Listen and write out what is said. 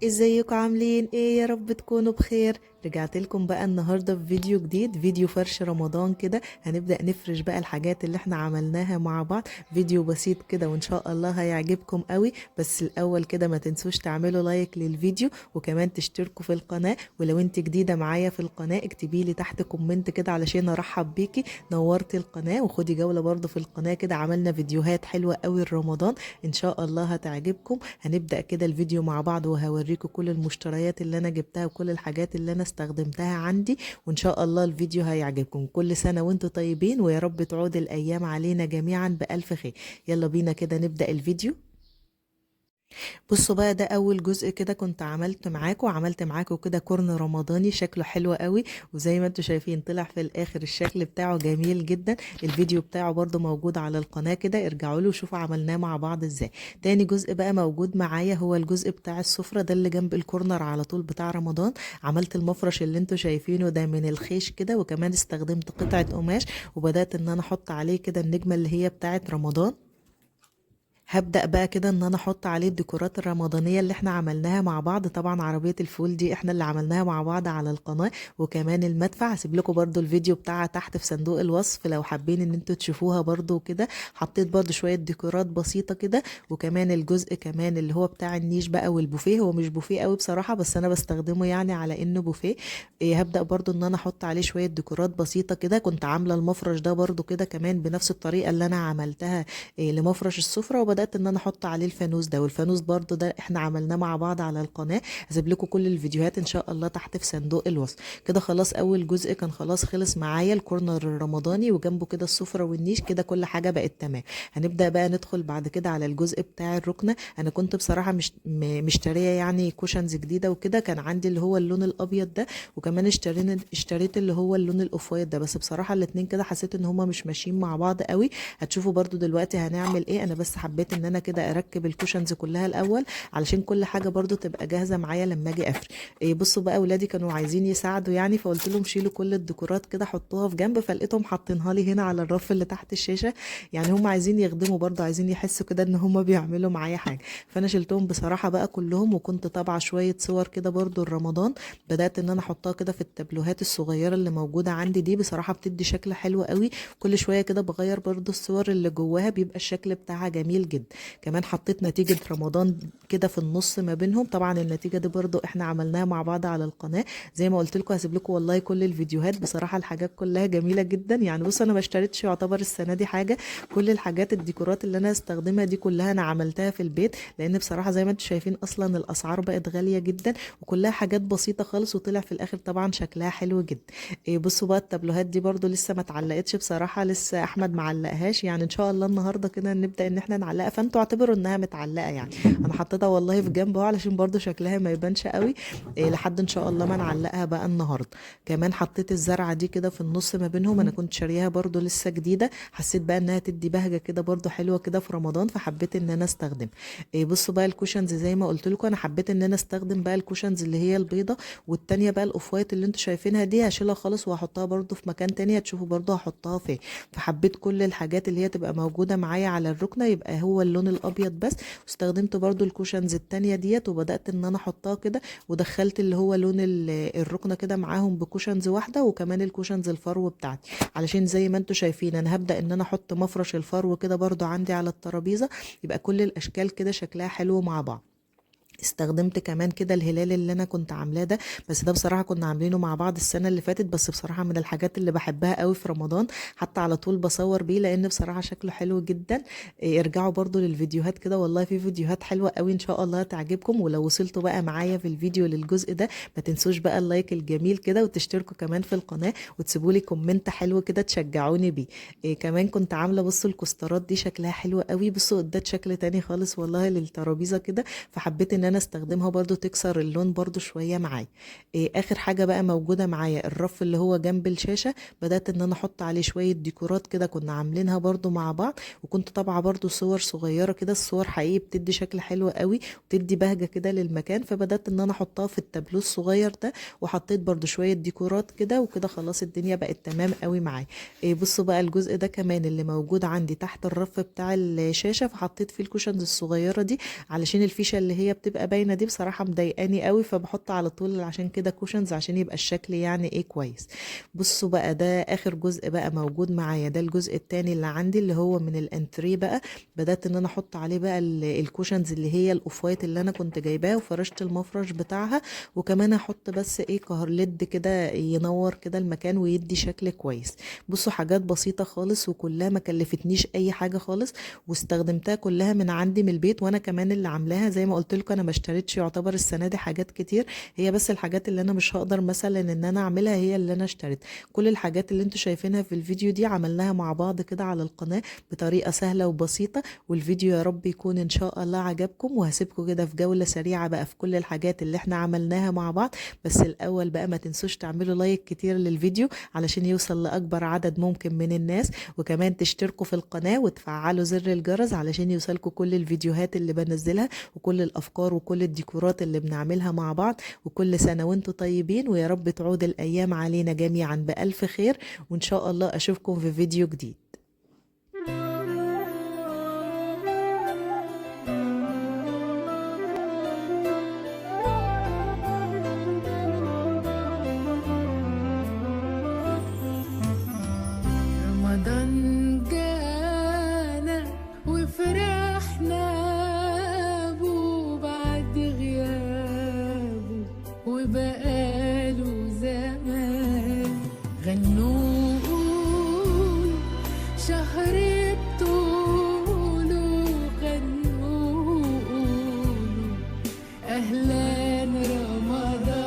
ازيكم عاملين ايه؟ يا رب تكونوا بخير. رجعت لكم بقى النهارده في فيديو جديد، فيديو فرش رمضان كده. هنبدأ نفرش بقى الحاجات اللي احنا عملناها مع بعض. فيديو بسيط كده وان شاء الله هيعجبكم قوي. بس الاول كده ما تنسوش تعملوا لايك للفيديو وكمان تشتركوا في القناة. ولو انت جديدة معايا في القناة اكتبي لي تحت كومنت كده علشان ارحب بيكي. نورتي القناة وخدي جولة برضو في القناة كده، عملنا فيديوهات حلوة قوي لرمضان ان شاء الله هتعجبكم. هنبدأ كده الفيديو مع بعض وهوريكم كل المشتريات اللي انا جبتها وكل الحاجات اللي انا استخدمتها عندي، وان شاء الله الفيديو هيعجبكم. كل سنة وانتم طيبين ويا رب تعود الايام علينا جميعا بألف خير. يلا بينا كده نبدأ الفيديو. بصوا بقى، ده اول جزء كده كنت عملت معاكم كده كورن رمضاني شكله حلو قوي. وزي ما انتم شايفين طلع في الاخر الشكل بتاعه جميل جدا. الفيديو بتاعه برضو موجود على القناة كده، ارجعوا له وشوفوا عملناه مع بعض ازاي. تاني جزء بقى موجود معايا هو الجزء بتاع السفرة، ده اللي جنب الكورنر على طول بتاع رمضان. عملت المفرش اللي انتم شايفينه ده من الخيش كده، وكمان استخدمت قطعة قماش وبدأت ان انا احط عليه كده النجمة اللي هي بتاعت رمضان. هبدأ بقى كده ان انا احط عليه الديكورات الرمضانية اللي احنا عملناها مع بعض. طبعا عربية الفول دي احنا اللي عملناها مع بعض على القناة، وكمان المدفع هسيب لكم برضو الفيديو بتاعها تحت في صندوق الوصف لو حابين ان انتوا تشوفوها برضو كده. حطيت برضو شوية ديكورات بسيطة كده، وكمان الجزء كمان اللي هو بتاع النيش بقى والبوفيه. هو مش بوفيه قوي بصراحة بس انا بستخدمه يعني على انه بوفيه. هبدأ برضو ان انا احط عليه شوية ديكورات بسيطة كده. كنت عاملة المفرش ده برضو كده كمان بنفس الطريقة اللي انا عملتها لمفرش السفرة، وبدأت ان انا احط عليه الفانوس ده. والفانوس برضو ده احنا عملناه مع بعض على القناة. هسيب لكم كل الفيديوهات ان شاء الله تحت في صندوق الوصف. كده خلاص اول جزء كان خلاص خلص معايا، الكورنر الرمضاني وجنبه كده السفرة والنيش كده كل حاجة بقت تمام. هنبدأ بقى ندخل بعد كده على الجزء بتاع الركنة. انا كنت بصراحة مشترية يعني كوشنز جديدة وكده. كان عندي اللي هو اللون الابيض ده، وكمان اشتريت اللي هو اللون الاوف وايت ده. بس بصراحة الاتنين كده حسيت ان هما مش ماشيين مع بعض قوي. هتشوفوا برضو دلوقتي هنعمل ايه. انا بس حبيت ان انا كده اركب الكوشنز كلها الاول علشان كل حاجه برضو تبقى جاهزه معايا لما اجي افرش. بصوا بقى اولادي كانوا عايزين يساعدوا يعني، فقلت لهم شيلوا كل الديكورات كده حطوها في جنب، فلقيتهم حاطينها لي هنا على الرف اللي تحت الشاشه. يعني هم عايزين يخدموا برضو، عايزين يحسوا كده ان هم بيعملوا معايا حاجه. فانا شلتهم بصراحه بقى كلهم، وكنت طابعه شويه صور كده برضو رمضان. بدات ان انا احطها كده في التابلوهات الصغيره اللي موجوده عندي دي. بصراحه بتدي شكل حلو قوي. كل شويه كده بغير برضو الصور اللي جواها، بيبقى الشكل بتاعها جميل جدا. كمان حطيت نتيجة رمضان كده في النص ما بينهم. طبعا النتيجة دي برضو احنا عملناها مع بعض على القناة. زي ما قلت لكم هسيب لكم والله كل الفيديوهات. بصراحة الحاجات كلها جميلة جدا يعني. بص انا ما اشتريتش يعتبر السنة دي حاجة. كل الحاجات الديكورات اللي انا استخدمها دي كلها انا عملتها في البيت، لان بصراحة زي ما انتم شايفين اصلا الاسعار بقت غالية جدا، وكلها حاجات بسيطة خالص. وطلع في الاخر طبعا شكلها حلو جدا. بصوا بقى التابلوهات دي برضو لسه ما اتعلقتش بصراحة، لسه احمد معلقهاش يعني. ان شاء الله النهارده كده نبدأ ان احنا نعلقها، فانتوا اعتبروا انها متعلقة يعني. انا حطيتها والله في جنب اهو علشان برضو شكلها ما يبانش قوي. لحد ان شاء الله ما نعلقها بقى النهارده. كمان حطيت الزرعة دي كده في النص ما بينهم. انا كنت شاريها برضو لسه جديدة، حسيت بقى انها تدي بهجة كده برضو حلوة كده في رمضان، فحبيت ان انا استخدم. بصوا بقى الكوشنز زي ما قلت لكم، انا حبيت ان انا استخدم بقى الكوشنز اللي هي البيضة. والتانية بقى الاوف وايت اللي انتوا شايفينها دي هشيلها خالص وهحطها برضو في مكان تاني، هتشوفوا برضو هحطها فين. فحبيت كل الحاجات اللي هي تبقى موجودة معايا على الركنة يبقى هو اللون الابيض بس. واستخدمت برضو الكوشنز التانية ديت وبدأت ان انا احطها كده، ودخلت اللي هو لون الركنة كده معاهم بكوشنز واحدة، وكمان الكوشنز الفرو بتاعتي. علشان زي ما انتوا شايفين انا هبدأ ان انا احط مفرش الفرو كده برضو عندي على الترابيزة، يبقى كل الاشكال كده شكلها حلو مع بعض. استخدمت كمان كده الهلال اللي انا كنت عاملاه ده. بس ده بصراحه كنا عاملينه مع بعض السنه اللي فاتت، بس بصراحه من الحاجات اللي بحبها قوي في رمضان. حتى على طول بصور بيه لان بصراحه شكله حلو جدا. ارجعوا برضو للفيديوهات كده، والله في فيديوهات حلوه قوي ان شاء الله تعجبكم. ولو وصلتوا بقى معايا في الفيديو للجزء ده ما تنسوش بقى اللايك الجميل كده، وتشتركوا كمان في القناه، وتسيبوا لي كومنت حلو كده تشجعوني بيه. كمان كنت عامله بصوا الكوسترات دي شكلها حلو قوي. بصوا ادت شكل تاني خالص والله للترابيزه كده، فحبيت ان انا استخدمها برضو تكسر اللون برضو شوية معايا. اخر حاجة بقى موجودة معايا الرف اللي هو جنب الشاشة. بدأت ان انا احط عليه شوية ديكورات كده كنا عاملينها برضو مع بعض. وكنت طبعا برضو صور صغيرة كده. الصور حقيقي بتدي شكل حلو قوي وبتدي بهجة كده للمكان. فبدأت ان انا احطها في التابلو الصغير ده، وحطيت برضو شوية ديكورات كده وكده. خلاص الدنيا بقت تمام قوي معايا. بصوا بقى الجزء ده كمان اللي موجود عندي تحت الرف بتاع الشاشة، فحطيت فيه الكوشنز الصغيرة دي علشان الفيشة اللي هي بتبقى بتبقى باينه دي بصراحه مضايقاني قوي، فبحط على طول عشان كده كوشنز عشان يبقى الشكل يعني ايه كويس. بصوا بقى ده اخر جزء بقى موجود معايا، ده الجزء التاني اللي عندي اللي هو من الانتريه بقى. بدات ان انا احط عليه بقى الكوشنز اللي هي الاوف وايت اللي انا كنت جايباها، وفرشت المفرش بتاعها، وكمان احط بس ايه كهر ليد كده ينور كده المكان ويدي شكل كويس. بصوا حاجات بسيطه خالص وكلها ما كلفتنيش اي حاجه خالص، واستخدمتها كلها من عندي من البيت، وانا كمان اللي عاملاها. زي ما قلت لكم انا ما اشتريتش يعتبر السنه دي حاجات كتير، هي بس الحاجات اللي انا مش هقدر مثلا ان انا اعملها هي اللي انا اشتريت. كل الحاجات اللي انتوا شايفينها في الفيديو دي عملناها مع بعض كده على القناه بطريقه سهله وبسيطه. والفيديو يا رب يكون ان شاء الله عجبكم، وهسيبكم كده في جوله سريعه بقى في كل الحاجات اللي احنا عملناها مع بعض. بس الاول بقى ما تنسوش تعملوا لايك كتير للفيديو علشان يوصل لاكبر عدد ممكن من الناس، وكمان تشتركوا في القناه وتفعلوا زر الجرس علشان يوصلكوا كل الفيديوهات اللي بنزلها وكل الافكار وكل الديكورات اللي بنعملها مع بعض. وكل سنه وانتم طيبين، ويا رب تعود الايام علينا جميعا بالف خير، وان شاء الله اشوفكم في فيديو جديد. رمضان جانا وفرحنا بو بعد غيابه وبقاله زمان. غنوا قولوا شهر بطوله، غنوا قولوا أهلا رمضان.